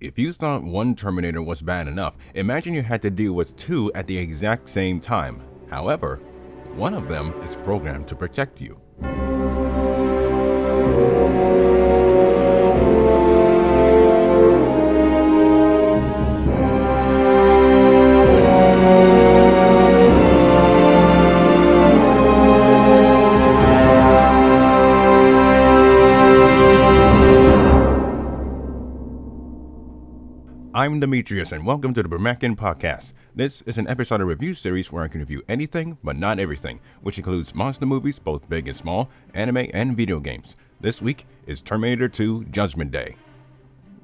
If you thought one Terminator was bad enough, imagine you had to deal with two at the exact same time. However, one of them is programmed to protect you. I'm Demetrius, and welcome to the Brumakian podcast. This is an episodic review series where I can review anything but not everything, which includes monster movies, both big and small, anime, and video games. This week is Terminator 2 Judgment Day.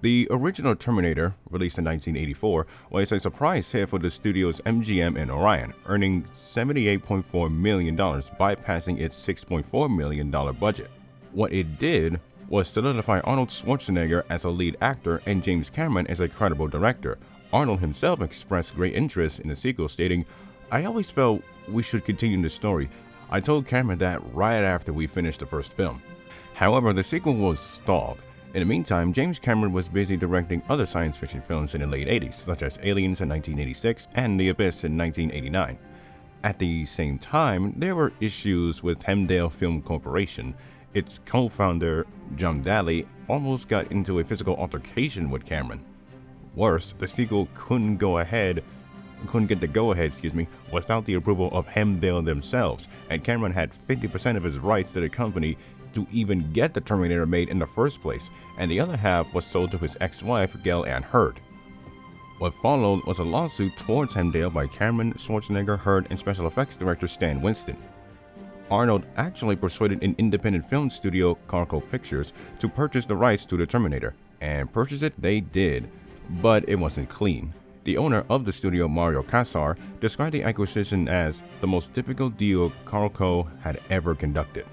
The original Terminator, released in 1984, was a surprise hit for the studio's MGM and Orion, earning $78.4 million, bypassing its $6.4 million budget. What it did was solidify Arnold Schwarzenegger as a lead actor and James Cameron as a credible director. Arnold himself expressed great interest in the sequel, stating, "I always felt we should continue the story. I told Cameron that right after we finished the first film." However, the sequel was stalled. In the meantime, James Cameron was busy directing other science fiction films in the late 80s, such as Aliens in 1986 and The Abyss in 1989. At the same time, there were issues with Hemdale Film Corporation. Its co-founder, John Daly, almost got into a physical altercation with Cameron. Worse, the sequel couldn't get the go-ahead, without the approval of Hemdale themselves, and Cameron had 50% of his rights to the company to even get the Terminator made in the first place, and the other half was sold to his ex-wife, Gail Ann Hurd. What followed was a lawsuit towards Hemdale by Cameron, Schwarzenegger, Hurd, and special effects director Stan Winston. Arnold actually persuaded an independent film studio, Carco Pictures, to purchase the rights to the Terminator, and purchase it they did, but it wasn't clean. The owner of the studio, Mario Kassar, described the acquisition as the most difficult deal Carco had ever conducted.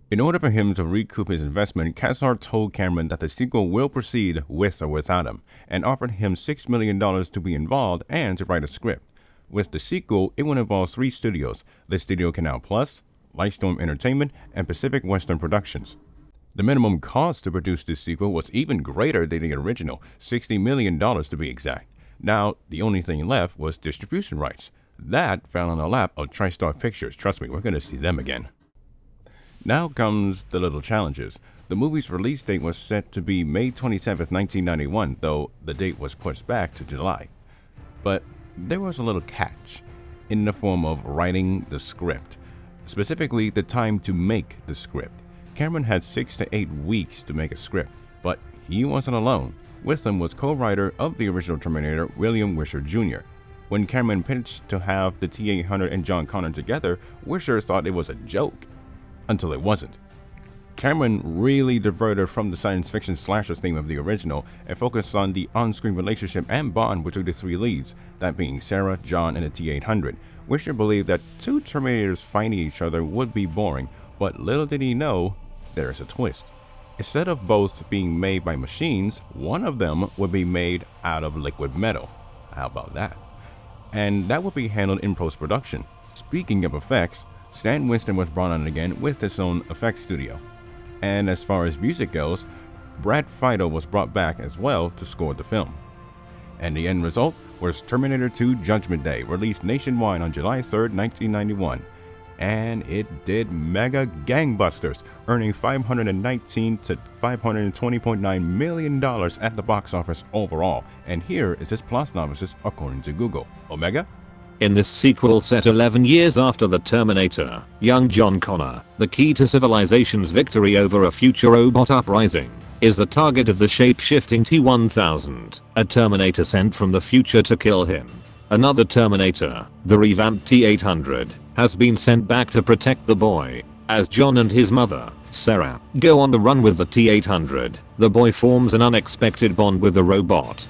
In order for him to recoup his investment, Kassar told Cameron that the sequel will proceed with or without him, and offered him $6 million to be involved and to write a script. With the sequel, it would involve three studios: the Studio Canal Plus, Lightstorm Entertainment, and Pacific Western Productions. The minimum cost to produce this sequel was even greater than the original, $60 million to be exact. Now, the only thing left was distribution rights. That fell on the lap of TriStar Pictures. Trust me, we're going to see them again. Now comes the little challenges. The movie's release date was set to be May 27, 1991, though the date was pushed back to July. But there was a little catch in the form of writing the script, specifically the time to make the script. Cameron had 6 to 8 weeks to make a script, but he wasn't alone. With him was co-writer of the original Terminator, William Wisher Jr. When Cameron pitched to have the T-800 and John Connor together, Wisher thought it was a joke, until it wasn't. Cameron really diverted from the science fiction slasher theme of the original and focused on the on-screen relationship and bond between the three leads, that being Sarah, John, and the T-800. Wisher believed that two Terminators fighting each other would be boring, but little did he know, there is a twist. Instead of both being made by machines, one of them would be made out of liquid metal. How about that? And that would be handled in post-production. Speaking of effects, Stan Winston was brought on again with his own effects studio. And as far as music goes, Brad Fiedel was brought back as well to score the film. And the end result was Terminator 2 Judgment Day, released nationwide on July 3rd, 1991. And it did mega gangbusters, earning $519 to $520.9 million at the box office overall. And here is its plot synopsis according to Google. Omega? In this sequel set 11 years after the Terminator, young John Connor, the key to civilization's victory over a future robot uprising, is the target of the shape-shifting T-1000, a Terminator sent from the future to kill him. Another Terminator, the revamped T-800, has been sent back to protect the boy. As John and his mother, Sarah, go on the run with the T-800, the boy forms an unexpected bond with the robot.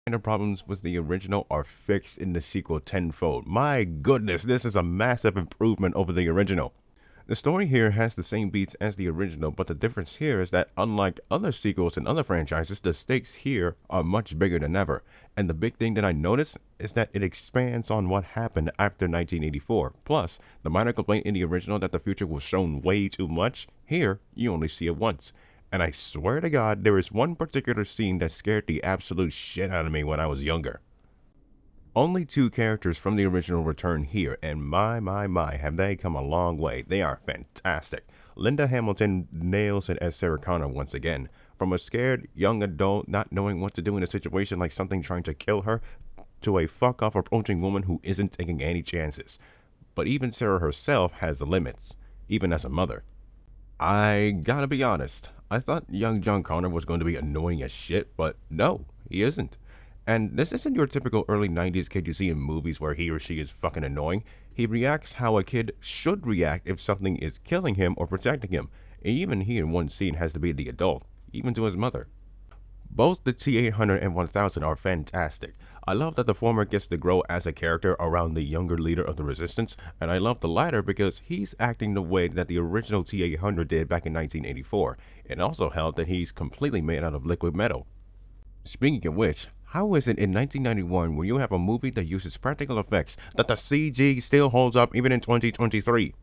minor problems with the original are fixed in the sequel tenfold. My goodness, this is a massive improvement over the original. The story here has the same beats as the original, but the difference here is that unlike other sequels and other franchises, the stakes here are much bigger than ever. And the big thing that I noticed is that it expands on what happened after 1984. Plus, the minor complaint in the original that the future was shown way too much, here you only see it once. And I swear to God, there is one particular scene that scared the absolute shit out of me when I was younger. Only two characters from the original return here, and my, have they come a long way. They are fantastic. Linda Hamilton nails it as Sarah Connor once again. From a scared young adult not knowing what to do in a situation like something trying to kill her, to a fuck-off approaching woman who isn't taking any chances. But even Sarah herself has limits, even as a mother. I gotta be honest, I thought young John Connor was going to be annoying as shit, but no, he isn't. And this isn't your typical early 90s kid you see in movies where he or she is fucking annoying. He reacts how a kid should react if something is killing him or protecting him. And even he in one scene has to be the adult, even to his mother. Both the T-800 and 1000 are fantastic. I love that the former gets to grow as a character around the younger leader of the Resistance, and I love the latter because he's acting the way that the original T-800 did back in 1984. It also helped that he's completely made out of liquid metal. Speaking of which, how is it in 1991 when you have a movie that uses practical effects that the CG still holds up even in 2023?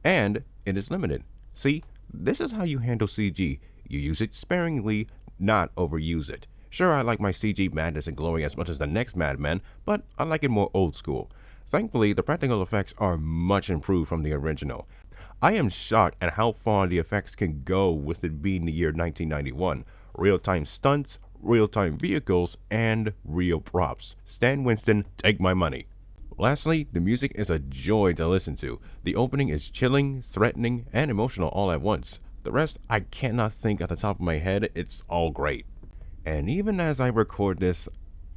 And it is limited. See, this is how you handle CG. You use it sparingly, not overuse it. Sure, I like my CG madness and glory as much as the next Madman, but I like it more old school. Thankfully, the practical effects are much improved from the original. I am shocked at how far the effects can go with it being the year 1991. Real-time stunts, real-time vehicles, and real props. Stan Winston, take my money. Lastly, the music is a joy to listen to. The opening is chilling, threatening, and emotional all at once. The rest, I cannot think at the top of my head. It's all great. And even as I record this,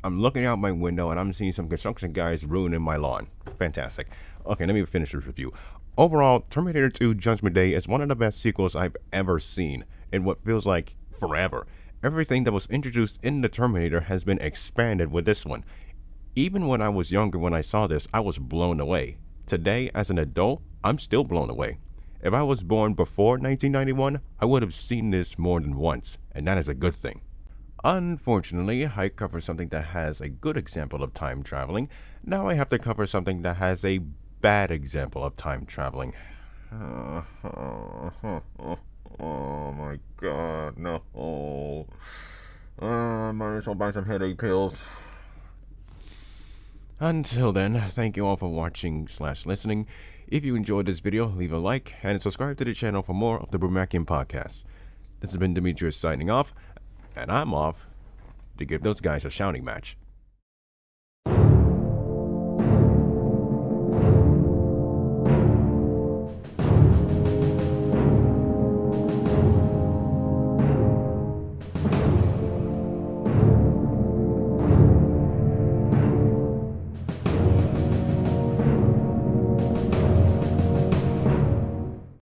I'm looking out my window and I'm seeing some construction guys ruining my lawn. Fantastic. Okay, let me finish this review. Overall, Terminator 2 Judgment Day is one of the best sequels I've ever seen in what feels like forever. Everything that was introduced in the Terminator has been expanded with this one. Even when I was younger when I saw this, I was blown away. Today, as an adult, I'm still blown away. If I was born before 1991, I would have seen this more than once, and that is a good thing. Unfortunately, I covered something that has a good example of time traveling. Now I have to cover something that has a bad example of time traveling. Oh my god, no. Might as well buy some headache pills. Until then, thank you all for watching/listening. If you enjoyed this video, leave a like and subscribe to the channel for more of the Brumakian podcast. This has been Demetrius signing off, and I'm off to give those guys a shouting match.